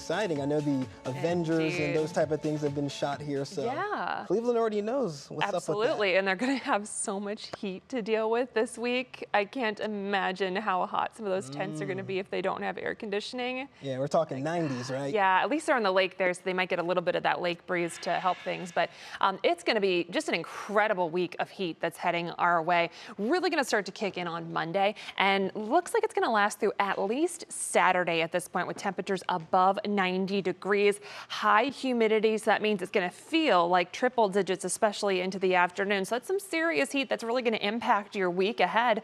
exciting. I know the Avengers and those type of things have been shot here, so yeah. Cleveland already knows what's up with that. Absolutely, and they're going to have so much heat to deal with this week. I can't imagine how hot some of those tents are going to be if they don't have air conditioning. Yeah, we're talking 90s, right? Yeah, at least they're on the lake there, so they might get a little bit of that lake breeze to help things. But it's going to be just an incredible week of heat that's heading our way. Really going to start to kick in on Monday, and looks like it's going to last through at least Saturday at this point, with temperatures above 90 degrees. High humidity, so that means it's going to feel like triple digits, especially into the afternoon. So that's some serious heat that's really going to impact your week ahead.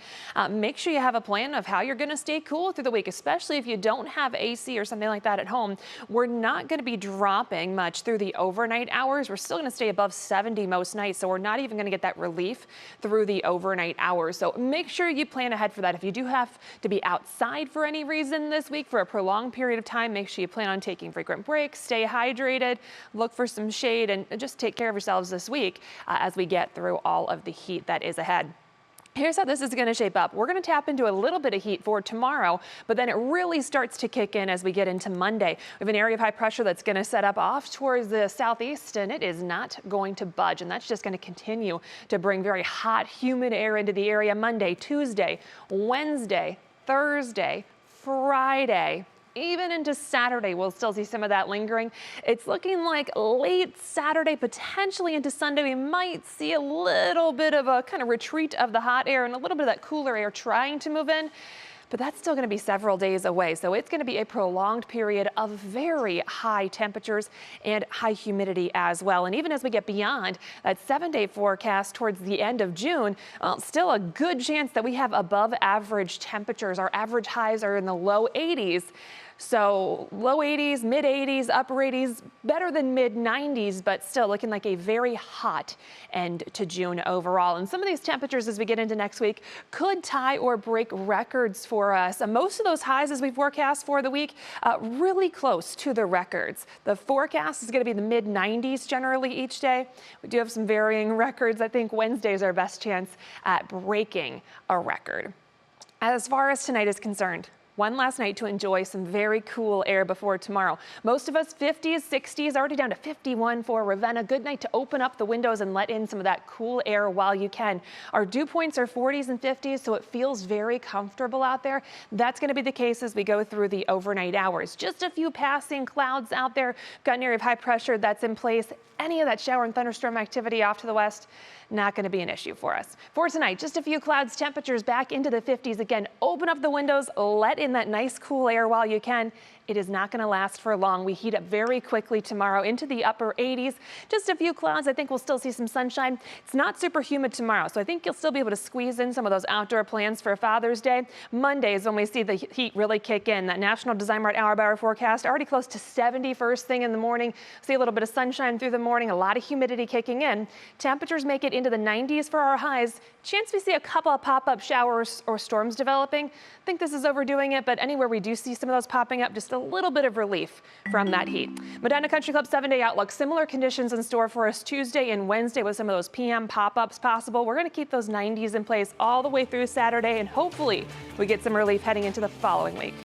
Make sure you have a plan of how you're going to stay cool through the week, especially if you don't have AC or something like that at home. We're not going to be dropping much through the overnight hours. We're still going to stay above 70 most nights, so we're not even going to get that relief through the overnight hours. So make sure you plan ahead for that. If you do have to be outside for any reason this week for a prolonged period of time, make sure you plan on taking frequent breaks, stay hydrated, look for some shade, and just take care of yourselves this week as we get through all of the heat that is ahead. Here's how this is going to shape up. We're going to tap into a little bit of heat for tomorrow, but then it really starts to kick in as we get into Monday. We have an area of high pressure that's going to set up off towards the southeast, and it is not going to budge, and that's just going to continue to bring very hot, humid air into the area Monday, Tuesday, Wednesday, Thursday, Friday. Even into Saturday, we'll still see some of that lingering. It's looking like late Saturday, potentially into Sunday, we might see a little bit of a kind of retreat of the hot air and a little bit of that cooler air trying to move in. But that's still going to be several days away. So it's going to be a prolonged period of very high temperatures and high humidity as well. And even as we get beyond that 7-day forecast towards the end of June, still a good chance that we have above average temperatures. Our average highs are in the low 80s. So low 80s, mid 80s, upper 80s, better than mid 90s, but still looking like a very hot end to June overall. And some of these temperatures as we get into next week could tie or break records for us. Most of those highs as we forecast for the week, really close to the records. The forecast is going to be the mid 90s generally each day. We do have some varying records. I think Wednesday is our best chance at breaking a record. As far as tonight is concerned, one last night to enjoy some very cool air before tomorrow. Most of us 50s, 60s, already down to 51 for Ravenna. Good night to open up the windows and let in some of that cool air while you can. Our dew points are 40s and 50s, so it feels very comfortable out there. That's going to be the case as we go through the overnight hours. Just a few passing clouds out there. Got an area of high pressure that's in place. Any of that shower and thunderstorm activity off to the west, not going to be an issue for us. For tonight, just a few clouds, temperatures back into the 50s again. Open up the windows, let in that nice cool air while you can. It is not going to last for long. We heat up very quickly tomorrow into the upper 80s. Just a few clouds. I think we'll still see some sunshine. It's not super humid tomorrow, so I think you'll still be able to squeeze in some of those outdoor plans for Father's Day. Monday is when we see the heat really kick in. That National Design Mart hour-by-hour forecast already close to 70 first thing in the morning. See a little bit of sunshine through the morning, a lot of humidity kicking in. Temperatures make it into the 90s for our highs. Chance we see a couple of pop-up showers or storms developing. I think this is overdoing it, but anywhere we do see some of those popping up, just a little bit of relief from that heat. Medina Country Club 7-day outlook. Similar conditions in store for us Tuesday and Wednesday with some of those PM pop-ups possible. We're going to keep those 90s in place all the way through Saturday, and hopefully we get some relief heading into the following week.